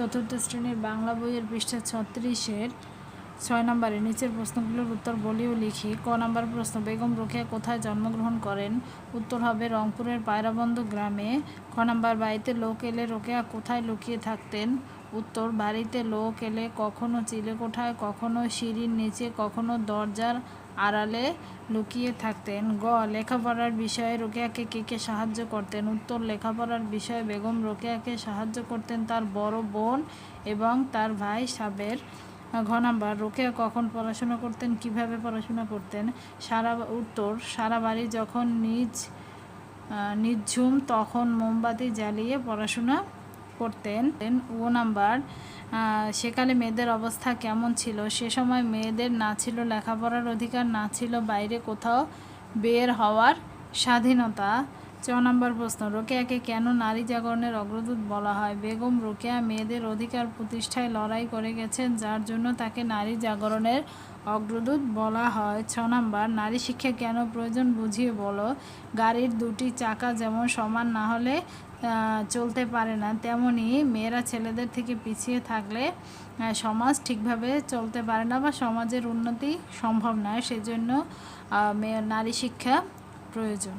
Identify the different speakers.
Speaker 1: চতুর্থ শ্রেণীর বাংলা বইয়ের পৃষ্ঠা 36-এর 6 নম্বরে নিচের প্রশ্নগুলোর উত্তর বলি ও লিখি। ক নম্বর প্রশ্ন, বেগম রোকেয়া কোথায় জন্মগ্রহণ করেন? উত্তর হবে রংপুরের পায়রাবন্দ গ্রামে। খ নম্বর, বাড়িতে লোক এলে রোকেয়া কোথায় লুকিয়ে থাকতেন? উত্তর, বাড়িতে লোক এলে কখনো চিলেকোঠায়, কখনো সিঁড়ির নিচে, কখনো দরজার আড়ালে লুকিয়ে থাকতেন। গ, লেখাপড়ার বিষয়ে রোকেয়াকে কে কে সাহায্য করতেন? উত্তর, লেখাপড়ার বিষয়ে বেগম রোকেয়াকে সাহায্য করতেন তার বড় বোন এবং তার ভাই সাবের। ঘ নাম্বার, রোকেয়া কখন পড়াশোনা করতেন, কিভাবে পড়াশোনা করতেন? উত্তর, সারা বাড়ি যখন নিঝুম তখন মোমবাতি জ্বালিয়ে পড়াশোনা করতেন। ও নাম্বার, সেকালে মেয়েদের অবস্থা কেমন ছিল? সে সময় মেয়েদের না ছিল লেখাপড়ার অধিকার, না ছিল বাইরে কোথাও বের হওয়ার স্বাধীনতা। চ নম্বর প্রশ্ন, রোকেয়াকে কেন নারী জাগরণের অগ্রদূত বলা হয়? বেগম রোকেয়া মেয়েদের অধিকার প্রতিষ্ঠায় লড়াই করে গেছেন, যার জন্য তাকে নারী জাগরণের অগ্রদূত বলা হয়। ছ নম্বর, নারী শিক্ষা কেন প্রয়োজন বুঝিয়ে বলো। গাড়ির দুটি চাকা যেমন সমান না হলে চলতে পারে না, তেমনি মেয়েরা ছেলেদের থেকে পিছিয়ে থাকলে সমাজ ঠিকভাবে চলতে পারে না বা সমাজের উন্নতি সম্ভব নয়। সেজন্য নারী শিক্ষা প্রয়োজন।